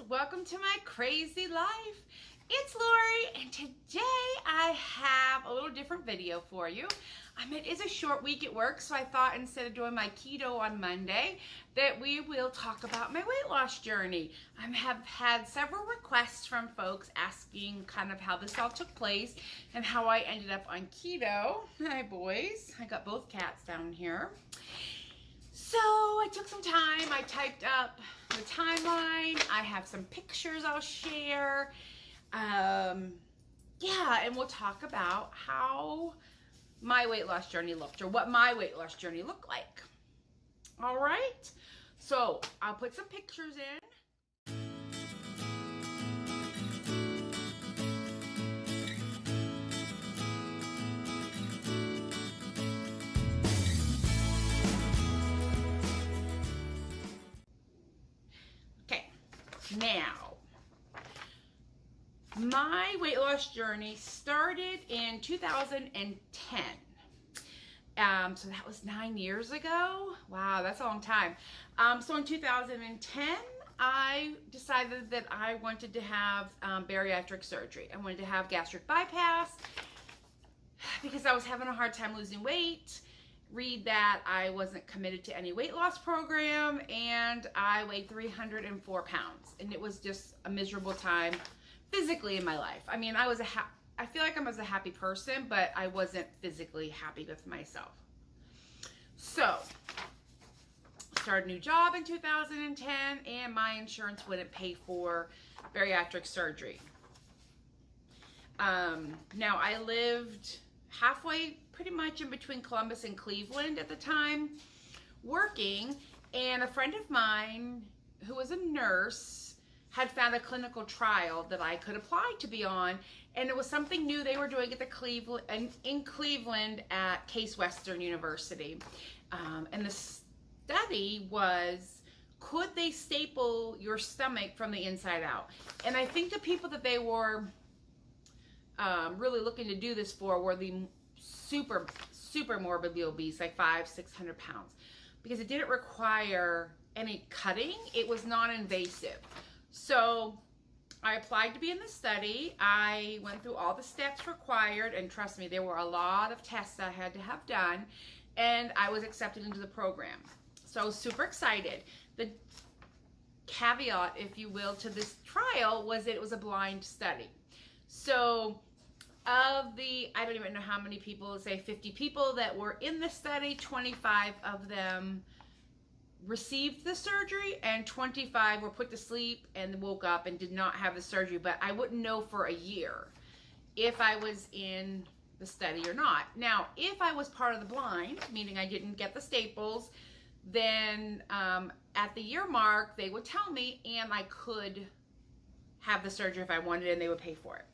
welcome to my crazy life. It's Lori, and today I have a little different video for you. It is a short week at work, so I thought instead of doing my keto on Monday that we will talk about my weight loss journey. I have had several requests from folks asking kind of how this all took place and how I ended up on keto. Hi boys, I got both cats down here. So I took some time, I typed up the timeline, I have some pictures I'll share. And we'll talk about how my weight loss journey looked, or what my weight loss journey looked like. All right, so I'll put some pictures in. Okay, now, my weight loss journey started in 2010. So that was 9 years ago. Wow, that's a long time. So in 2010, I decided that I wanted to have bariatric surgery. I wanted to have gastric bypass because I was having a hard time losing weight. Read that I wasn't committed to any weight loss program, and I weighed 304 pounds, and it was just a miserable time physically in my life. I mean, I feel like I was a happy person, but I wasn't physically happy with myself. So, started a new job in 2010, and my insurance wouldn't pay for bariatric surgery. Now, I lived halfway pretty much in between Columbus and Cleveland at the time, working, and a friend of mine who was a nurse had found a clinical trial that I could apply to be on, and it was something new they were doing at in Cleveland at Case Western University. And the study was, could they staple your stomach from the inside out? And I think the people that they were really looking to do this for were the super morbidly obese, like 500-600 pounds, because it didn't require any cutting. It was non-invasive. So I applied to be in the study. I went through all the steps required, and trust me, there were a lot of tests I had to have done, and I was accepted into the program. So I was super excited. The caveat, if you will, to this trial was that it was a blind study. So of the, I don't even know how many people, say 50 people that were in the study, 25 of them received the surgery, and 25 were put to sleep and woke up and did not have the surgery. But I wouldn't know for a year if I was in the study or not. Now, if I was part of the blind, meaning I didn't get the staples, then at the year mark, they would tell me, and I could have the surgery if I wanted, and they would pay for it.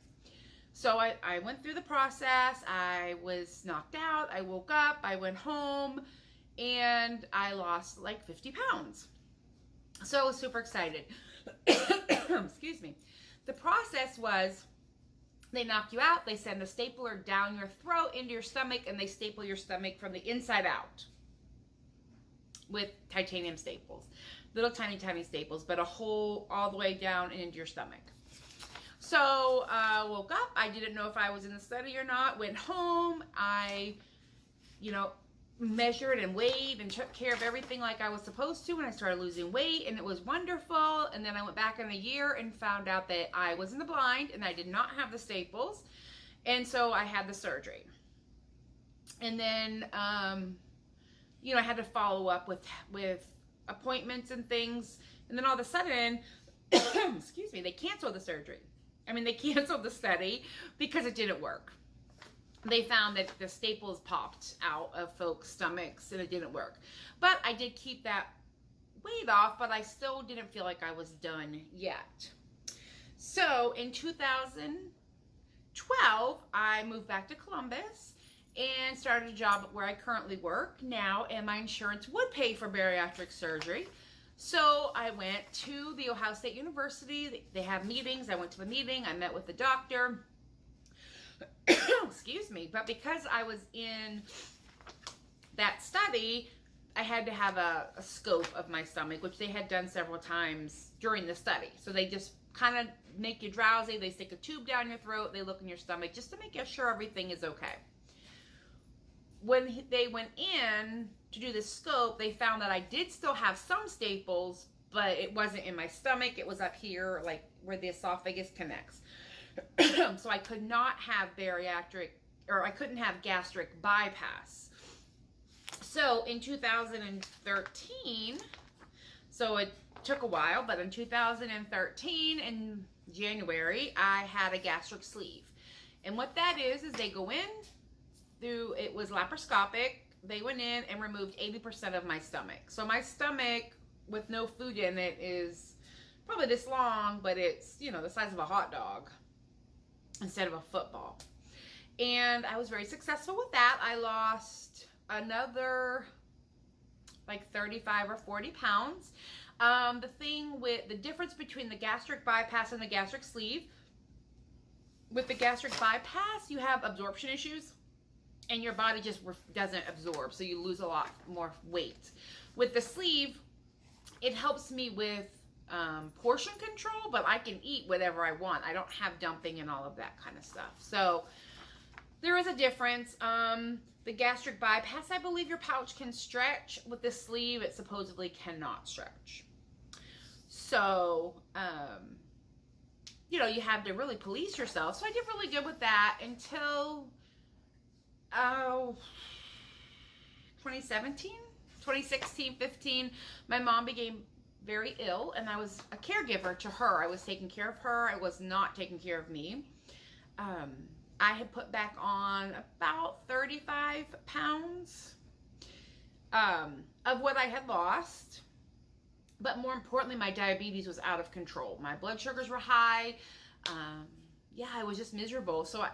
So I went through the process. I was knocked out. I woke up. I went home, and I lost like 50 pounds. So I was super excited. Excuse me. The process was, they knock you out, they send a stapler down your throat into your stomach, and they staple your stomach from the inside out with titanium staples. Little tiny staples, but a hole all the way down and into your stomach. So I woke up. I didn't know if I was in the study or not. Went home. I, measured and weighed and took care of everything like I was supposed to, and I started losing weight, and it was wonderful. And then I went back in a year and found out that I was in the blind and I did not have the staples, and so I had the surgery. And then I had to follow up with appointments and things, and then all of a sudden excuse me, they canceled the surgery. They canceled the study because it didn't work. They found that the staples popped out of folks' stomachs, and it didn't work. But I did keep that weight off, but I still didn't feel like I was done yet. So in 2012, I moved back to Columbus and started a job where I currently work now, and my insurance would pay for bariatric surgery. So I went to the Ohio State University. They have meetings. I went to the meeting. I met with the doctor. Excuse me. But because I was in that study, I had to have a scope of my stomach, which they had done several times during the study. So they just kind of make you drowsy. They stick a tube down your throat. They look in your stomach just to make sure everything is okay. When they went in to do the scope, they found that I did still have some staples, but it wasn't in my stomach. It was up here, like where the esophagus connects. So I could not have I couldn't have gastric bypass. So in 2013, so it took a while, but in 2013, in January, I had a gastric sleeve. And what that is they go in, it was laparoscopic. They went in and removed 80% of my stomach. So my stomach with no food in it is probably this long, but it's, the size of a hot dog instead of a football. And I was very successful with that. I lost another like 35 or 40 pounds. The difference between the gastric bypass and the gastric sleeve, with the gastric bypass, you have absorption issues and your body just doesn't absorb, so you lose a lot more weight. With the sleeve, it helps me with portion control, but I can eat whatever I want. I don't have dumping and all of that kind of stuff. So there is a difference. The gastric bypass, I believe your pouch can stretch. With the sleeve, it supposedly cannot stretch. So, you have to really police yourself. So I did really good with that until 2017, 2016, 15. My mom became very ill, and I was a caregiver to her. I was taking care of her. I was not taking care of me. I had put back on about 35 pounds of what I had lost. But more importantly, my diabetes was out of control. My blood sugars were high. I was just miserable. So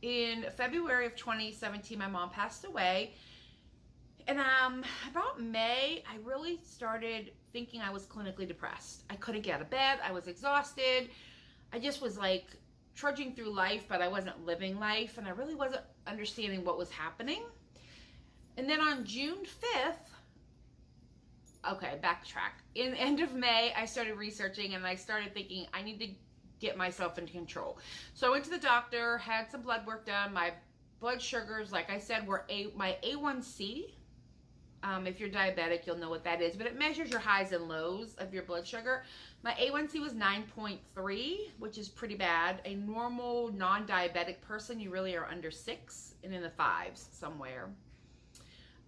in February of 2017, my mom passed away. And about May, I really started thinking I was clinically depressed. I couldn't get out of bed. I was exhausted. I just was like trudging through life, but I wasn't living life. And I really wasn't understanding what was happening. And then on June 5th, okay, backtrack. In the end of May, I started researching and I started thinking I need to get myself into control. So I went to the doctor, had some blood work done. My blood sugars, like I said, were my A1C. If you're diabetic, you'll know what that is, but it measures your highs and lows of your blood sugar. My A1C was 9.3, which is pretty bad. A normal non-diabetic person, you really are under 6 and in the 5s somewhere.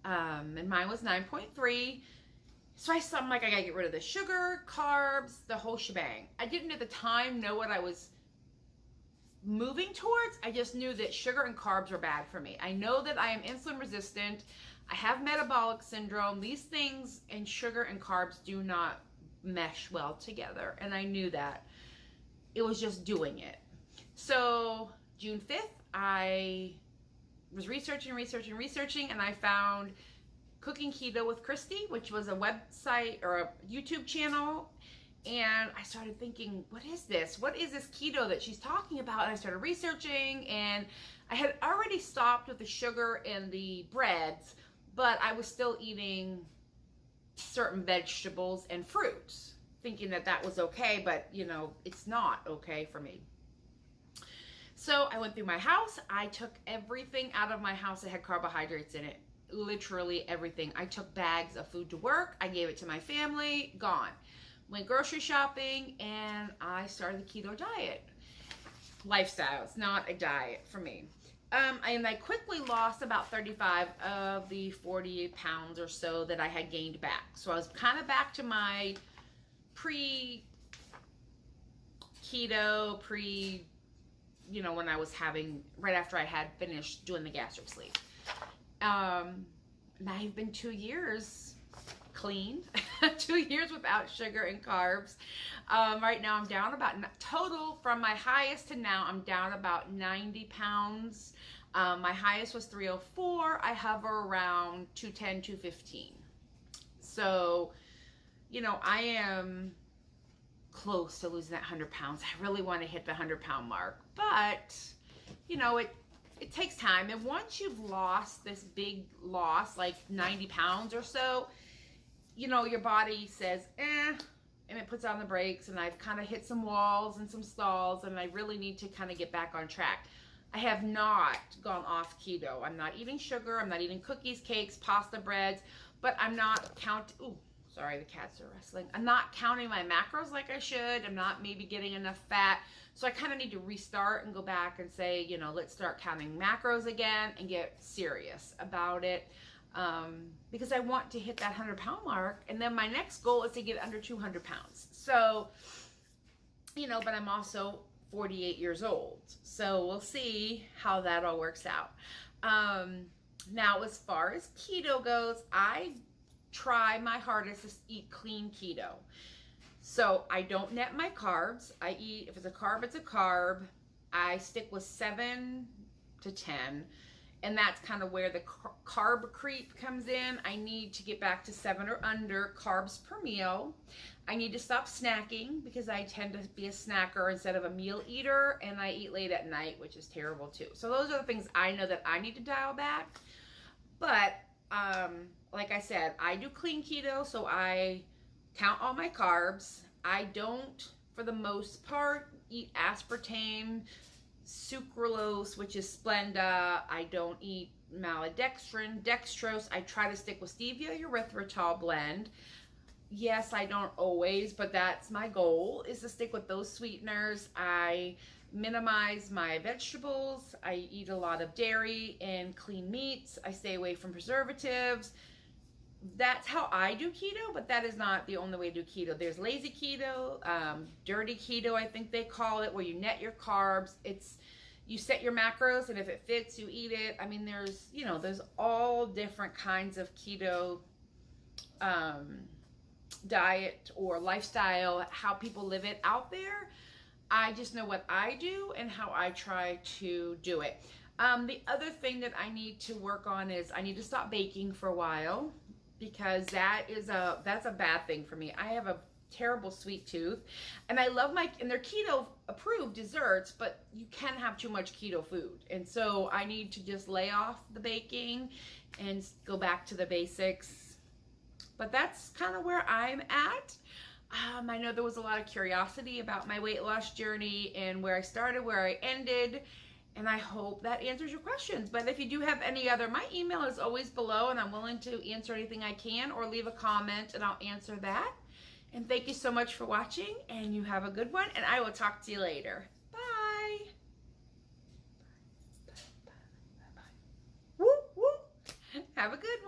And mine was 9.3. So I'm like, I gotta get rid of the sugar, carbs, the whole shebang. I didn't at the time know what I was moving towards. I just knew that sugar and carbs were bad for me. I know that I am insulin resistant. I have metabolic syndrome. These things and sugar and carbs do not mesh well together. And I knew that. It was just doing it. So June 5th, I was researching, and I found Cooking Keto with Christy, which was a website or a YouTube channel. And I started thinking, what is this? What is this keto that she's talking about? And I started researching, and I had already stopped with the sugar and the breads, but I was still eating certain vegetables and fruits, thinking that that was okay, but it's not okay for me. So I went through my house. I took everything out of my house that had carbohydrates in it. Literally everything. I took bags of food to work. I gave it to my family. Gone. Went grocery shopping, and I started the keto diet. Lifestyle. It's not a diet for me. And I quickly lost about 35 of the 40 pounds or so that I had gained back. So I was kind of back to my pre-keto, when I was right after I had finished doing the gastric sleeve. I've been 2 years clean, 2 years without sugar and carbs. Right now I'm down about, total from my highest to now, I'm down about 90 pounds. My highest was 304. I hover around 210, 215. So, I am close to losing that 100 pounds. I really want to hit the 100-pound mark, but, it takes time. And once you've lost this big loss, like 90 pounds or so, you know, your body says, and it puts on the brakes, and I've kind of hit some walls and some stalls, and I really need to kind of get back on track. I have not gone off keto. I'm not eating sugar. I'm not eating cookies, cakes, pasta breads, but I'm not counting, sorry, the cats are wrestling. I'm not counting my macros like I should. I'm not maybe getting enough fat. So I kind of need to restart and go back and say, you know, let's start counting macros again and get serious about it. Because I want to hit that 100-pound mark. And then my next goal is to get under 200 pounds. So, you know, but I'm also 48 years old. So we'll see how that all works out. Now, as far as keto goes, I try my hardest to eat clean keto. So I don't net my carbs. I eat, if it's a carb, it's a carb. I stick with 7 to 10. And that's kind of where the carb creep comes in. I need to get back to 7 or under carbs per meal. I need to stop snacking because I tend to be a snacker instead of a meal eater. And I eat late at night, which is terrible too. So those are the things I know that I need to dial back. But like I said, I do clean keto, so I count all my carbs. I don't, for the most part, eat aspartame, sucralose, which is Splenda. I don't eat maltodextrin, dextrose. I try to stick with stevia erythritol blend. Yes, I don't always, but that's my goal, is to stick with those sweeteners. I minimize my vegetables. I eat a lot of dairy and clean meats. I stay away from preservatives. That's how I do keto, but that is not the only way to do keto. There's lazy keto, dirty keto, I think they call it, where you net your carbs. It's, you set your macros, and if it fits, you eat it. I mean, there's, you know, there's all different kinds of keto diet or lifestyle, how people live it out there. I just know what I do and how I try to do it. The other thing that I need to work on is I need to stop baking for a while, because that's a bad thing for me. I have a terrible sweet tooth, and I love and they're keto approved desserts, but you can have too much keto food. And so I need to just lay off the baking and go back to the basics. But that's kind of where I'm at. I know there was a lot of curiosity about my weight loss journey and where I started, where I ended, and I hope that answers your questions. But if you do have any other, my email is always below, and I'm willing to answer anything I can, or leave a comment and I'll answer that. And thank you so much for watching, and you have a good one, and I will talk to you later. Bye. Bye. Bye. Bye. Bye. Woo, woo. Have a good one.